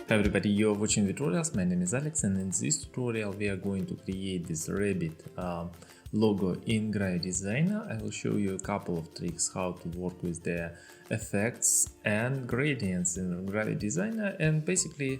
Hi everybody, you're watching tutorials. My name is Alex, and in this tutorial we are going to create this rabbit logo in Gravit Designer. I will show you a couple of tricks how to work with the effects and gradients in Gravit Designer, and basically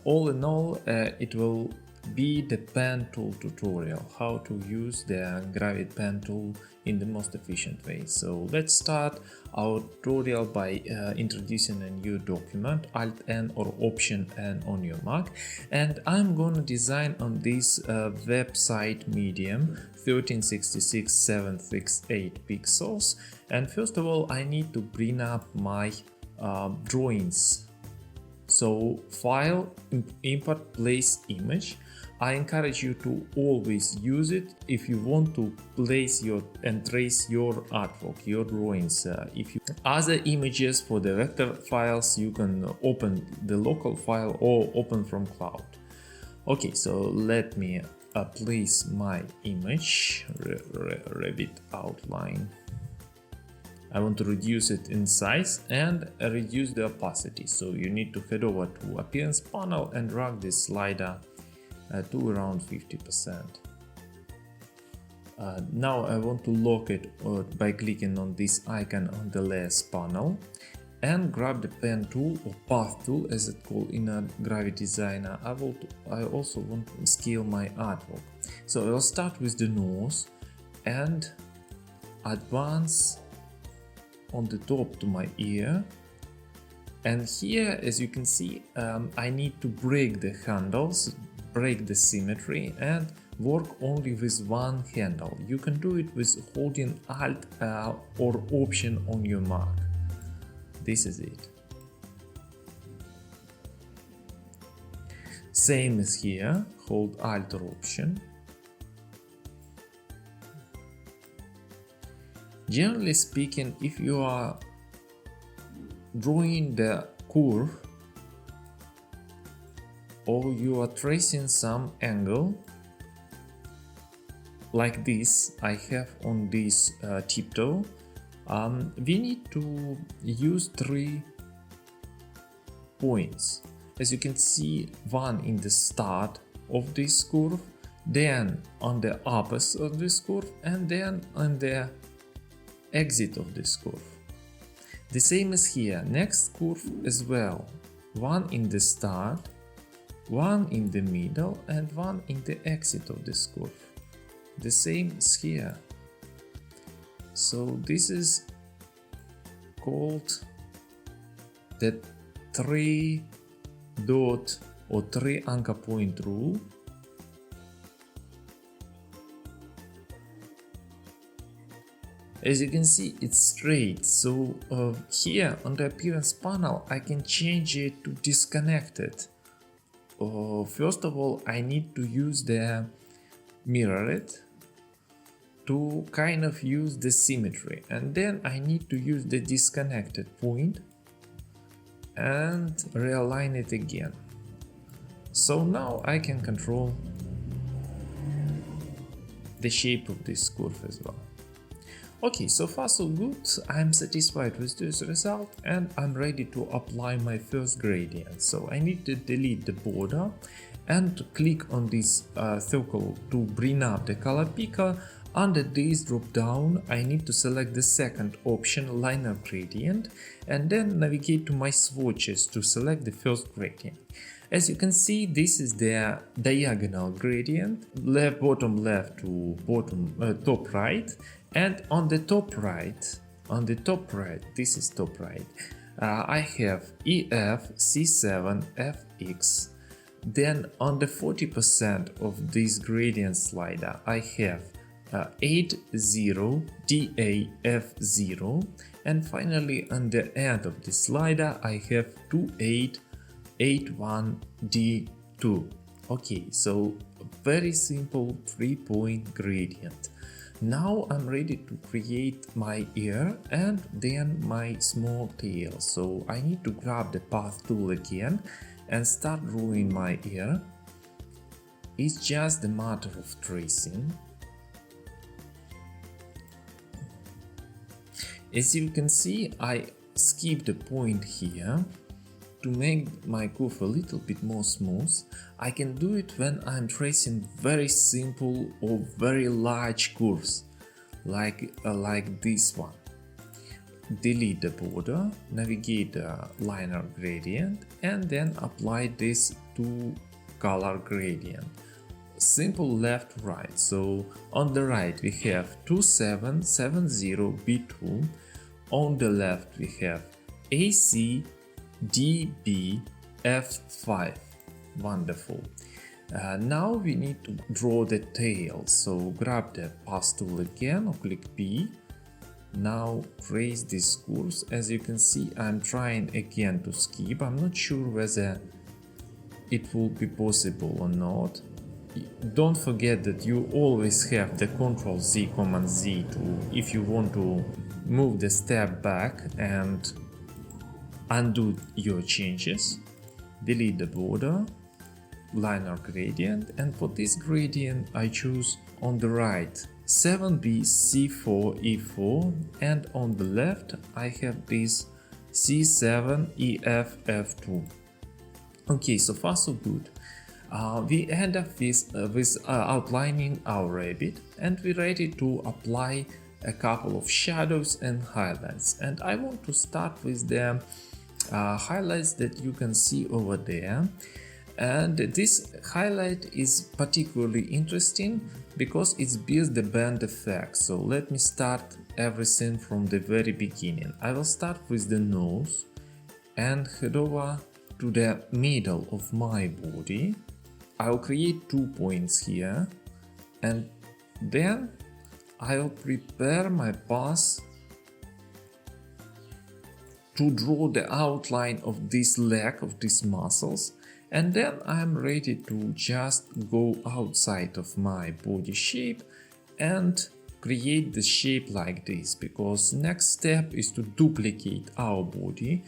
all in all it will be the pen tool tutorial, how to use the Gravit pen tool in the most efficient way. So let's start our tutorial by introducing a new document, Alt N or Option N on your Mac, and I'm gonna design on this website medium 1366 768 pixels. And first of all, I need to bring up my drawings. So file, import, place image. I encourage you to always use it if you want to place your and trace your artwork, your drawings. If you other images for the vector files, you can open the local file or open from cloud. Okay, so let me place my image, rabbit outline. I want to reduce it in size and reduce the opacity. So you need to head over to Appearance panel and drag this slider to around 50%. Now I want to lock it by clicking on this icon on the layers panel and grab the pen tool or path tool as it's called in a Gravit Designer. I also want to scale my artwork. So I'll start with the nose and advance on the top to my ear, and here, as you can see, I need to break the handles, break the symmetry, and work only with one handle. You can do it with holding Alt or Option on your Mac. This is it. Same as here, hold Alt or Option. Generally speaking, if you are drawing the curve or you are tracing some angle like this I have on this tiptoe, we need to use 3 points. As you can see, one in the start of this curve, then on the opposite of this curve, and then on the exit of this curve. The same as here, next curve as well, one in the start, one in the middle, and one in the exit of this curve. The same as here. So this is called the 3 dot or 3 anchor point rule. As you can see, it's straight, so here on the appearance panel I can change it to disconnected. First of all, I need to use the mirror it to kind of use the symmetry, and then I need to use the disconnected point and realign it again. So now I can control the shape of this curve as well. Okay, so far so good. I'm satisfied with this result and I'm ready to apply my first gradient. So I need to delete the border and to click on this circle to bring up the color picker. Under this drop down, I need to select the second option, liner gradient, and then navigate to my swatches to select the first gradient. As you can see, this is the diagonal gradient, bottom left to bottom top right, and on the top right, this is top right, I have EF, C7, FX. Then on the 40% of this gradient slider, I have 80, DAF0, and finally on the end of the slider, I have 2881D2. Okay, so very simple 3-point gradient. Now I'm ready to create my ear and then my small tail. So I need to grab the path tool again and start drawing my ear. It's just a matter of tracing. As you can see, I skipped a point here to make my curve a little bit more smooth, I can do it when I'm tracing very simple or very large curves, like this one. Delete the border, navigate the liner gradient, and then apply this to color gradient. Simple left right. So on the right we have 2770 B2, on the left we have AC DB F5. Wonderful. Now we need to draw the tail, so grab the path tool again or click P. Now trace these curves. As you can see, I'm trying again to skip. I'm not sure whether it will be possible or not. Don't forget that you always have the Ctrl Z, Command Z if you want to move the step back and undo your changes. Delete the border, liner gradient, and for this gradient I choose on the right 7B C4 E4, and on the left I have this C7 EF F2. Okay, so far so good. We end up with outlining our rabbit, and we're ready to apply a couple of shadows and highlights. And I want to start with the highlights that you can see over there. And this highlight is particularly interesting because it builds the band effect. So let me start everything from the very beginning. I will start with the nose and head over to the middle of my body. I'll create 2 points here, and then I'll prepare my path to draw the outline of this leg, of these muscles, and then I'm ready to just go outside of my body shape and create the shape like this, because next step is to duplicate our body.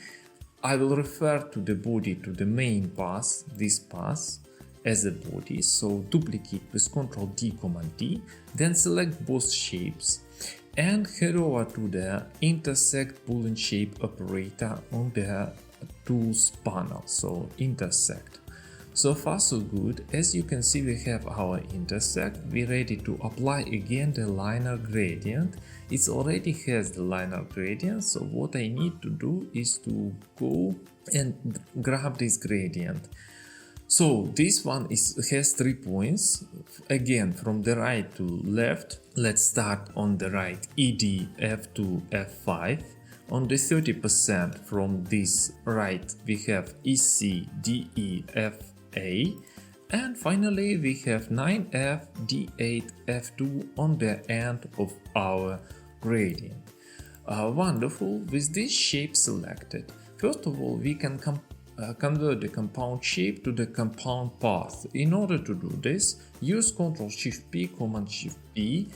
I will refer to the body, to the main path, this path, as a body, so duplicate with Ctrl D, Command D, then select both shapes and head over to the intersect Boolean shape operator on the tools panel, so intersect. So far so good. As you can see, we have our intersect. We're ready to apply again the liner gradient. It already has the liner gradient, so what I need to do is to go and grab this gradient. So this one has 3 points, again from the right to left. Let's start on the right, ED F2 F5. On the 30% from this right we have EC DE FA, and finally we have 9F D8 F2 on the end of our gradient. Wonderful. With this shape selected, first of all we can convert the compound shape to the compound path. In order to do this, use Ctrl Shift P, Command Shift P,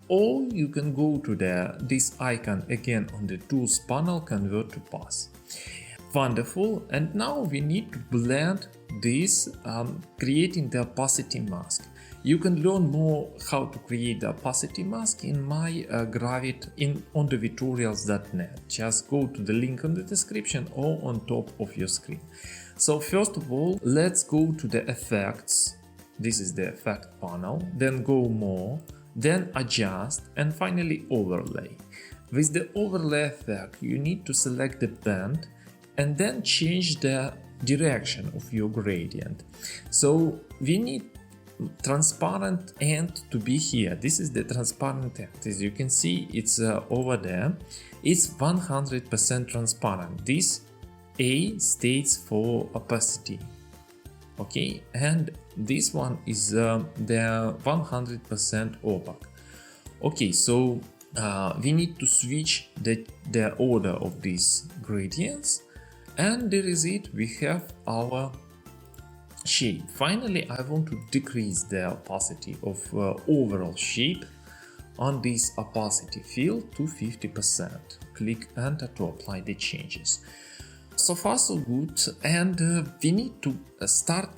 or you can go to this icon again on the tools panel, convert to path. Wonderful. And now we need to blend this, creating the opacity mask. You can learn more how to create the opacity mask in my Gravit on the tutorials.net. Just go to the link in the description or on top of your screen. So first of all, let's go to the effects. This is the effect panel. Then go more, then adjust, and finally overlay. With the overlay effect, you need to select the band and then change the direction of your gradient. So we need transparent end to be here. This is the transparent end. As you can see, it's over there. It's 100% transparent. This A states for opacity. Okay, and this one is the 100% opaque. Okay, so we need to switch the order of these gradients, and there is it. We have our shape. Finally, I want to decrease the opacity of overall shape on this opacity field to 50%. Click Enter to apply the changes. So far so good, and we need to start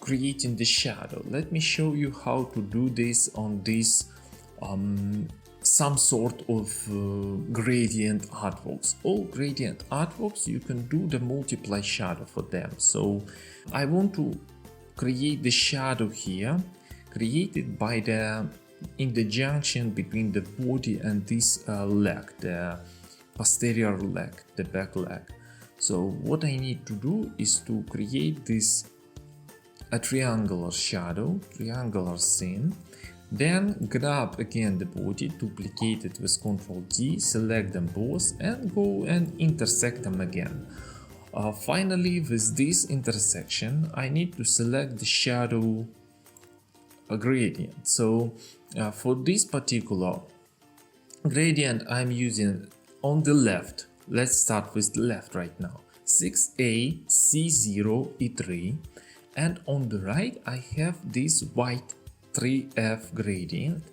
creating the shadow. Let me show you how to do this on this some sort of gradient artworks. All gradient artworks, you can do the multiply shadow for them. So I want to create the shadow here, created by the in the junction between the body and this leg, the posterior leg, the back leg. So what I need to do is to create this a triangular shadow, triangular scene. Then grab again the body, duplicate it with Ctrl D, select them both and go and intersect them again. Finally, with this intersection, I need to select the shadow gradient. So for this particular gradient, I'm using on the left. Let's start with the left right now. 6A C0 E3, and on the right I have this white 3F gradient.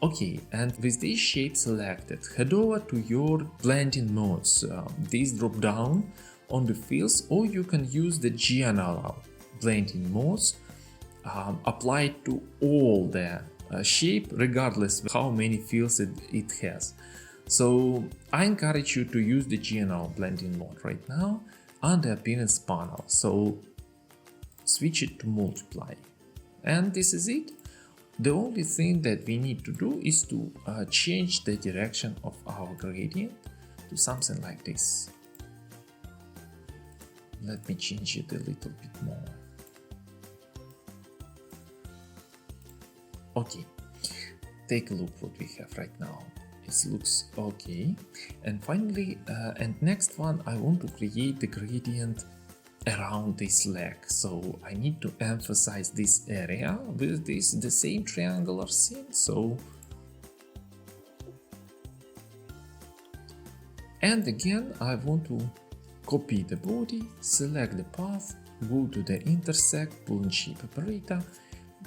Okay, and with this shape selected, head over to your blending modes. This drop down on the fields, or you can use the general blending modes applied to all the shape, regardless of how many fields it has. So I encourage you to use the general blending mode right now on the appearance panel. So switch it to multiply, and this is it. The only thing that we need to do is to change the direction of our gradient to something like this. Let me change it a little bit more. Okay, take a look what we have right now. It looks okay. And finally, and next one, I want to create the gradient around this leg. So I need to emphasize this area with the same triangular scene. So, and again, I want to copy the body, select the path, go to the intersect, pull and shape operator.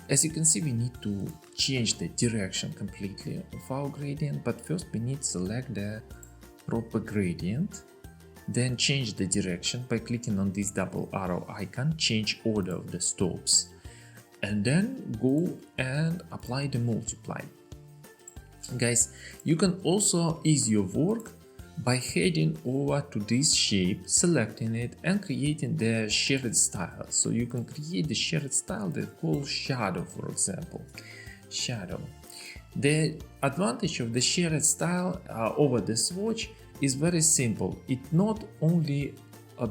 As you can see, we need to change the direction completely of our gradient, but first we need to select the proper gradient, then change the direction by clicking on this double arrow icon, change order of the stops, and then go and apply the multiply. Guys, you can also ease your work by heading over to this shape, selecting it and creating the shared style. So you can create the shared style that calls shadow, for example. Shadow. The advantage of the shared style over the swatch is very simple. It not only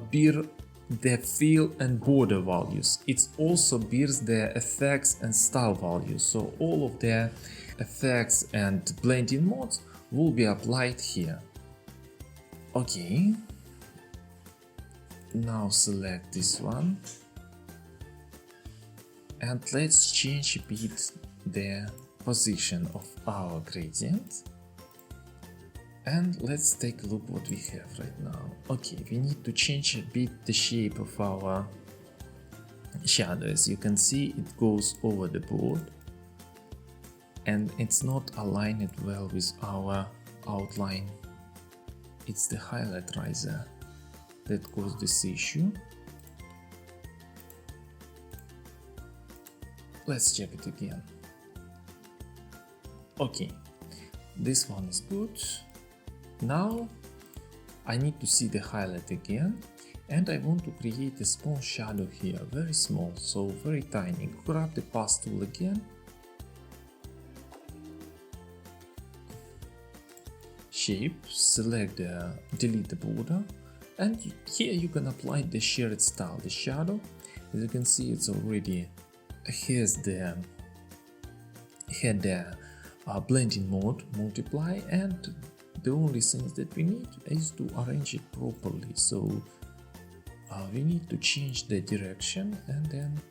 bears the fill and border values, it also bears the effects and style values. So all of the effects and blending modes will be applied here. Okay, now select this one and let's change a bit the position of our gradient, and let's take a look what we have right now. Okay, we need to change a bit the shape of our shadow. As you can see, it goes over the board and it's not aligned well with our outline. It's the highlight riser that caused this issue. Let's check it again. Okay, this one is good. Now I need to see the highlight again, and I want to create a small shadow here, very small, so very tiny. Grab the path tool again, shape, select delete the border, and here you can apply the shared style, the shadow. As you can see, it's already has the blending mode, multiply, and the only things that we need is to arrange it properly. So we need to change the direction and then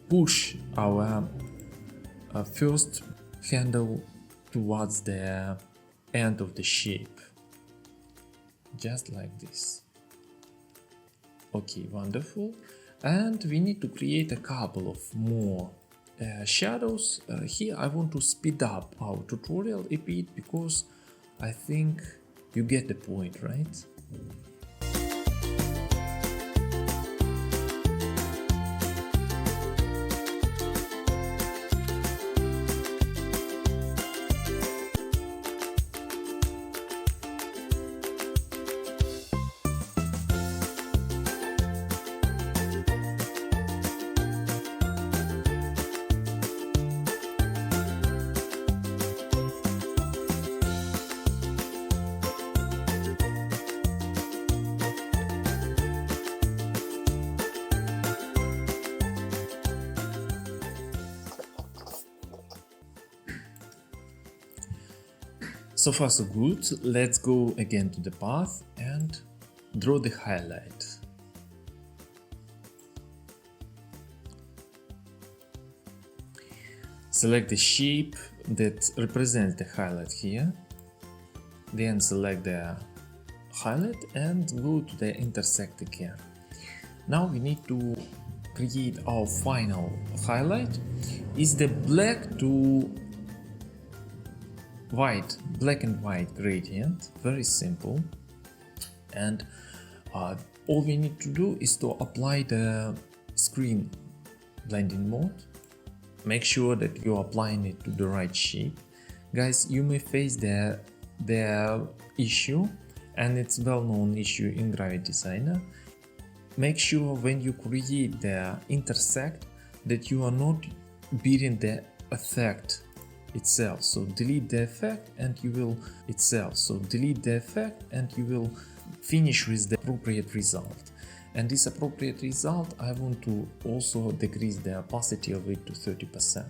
push our first handle towards the end of the shape, just like this. Okay, wonderful. And we need to create a couple of more shadows. Here I want to speed up our tutorial a bit because I think you get the point, right? So far so good. Let's go again to the path and draw the highlight. Select the shape that represents the highlight here. Then select the highlight and go to the intersect again. Now we need to create our final highlight. Is the black to white, black and white gradient, very simple. And all we need to do is to apply the screen blending mode. Make sure that you're applying it to the right shape. Guys, you may face the issue, and it's well-known issue in Gravit Designer. Make sure when you create the intersect that you are not beating the effect itself. So delete the effect and you will finish with the appropriate result. And this appropriate result, I want to also decrease the opacity of it to 30%.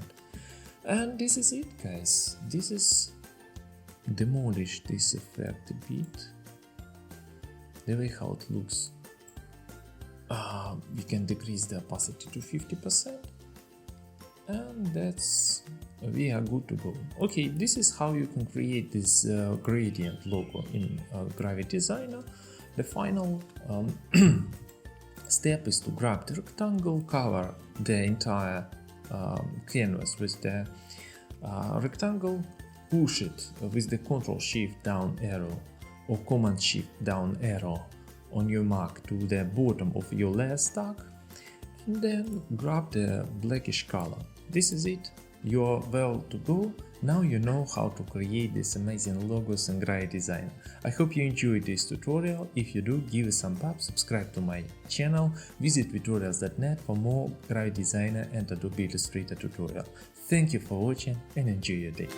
And this is it, guys. This is demolish this effect a bit. The way how it looks. We can decrease the opacity to 50%, and we are good to go. Okay, this is how you can create this gradient logo in Gravit Designer. The final step is to grab the rectangle, cover the entire canvas with the rectangle, push it with the Ctrl-Shift down arrow or Command-Shift down arrow on your mark to the bottom of your layer stack, and then grab the blackish color. This is it. You're well to go. Now you know how to create these amazing logos in Gravit Designer. I hope you enjoyed this tutorial. If you do, give it some up, subscribe to my channel, visit tutorials.net for more Gravit Designer and Adobe Illustrator tutorial. Thank you for watching and enjoy your day.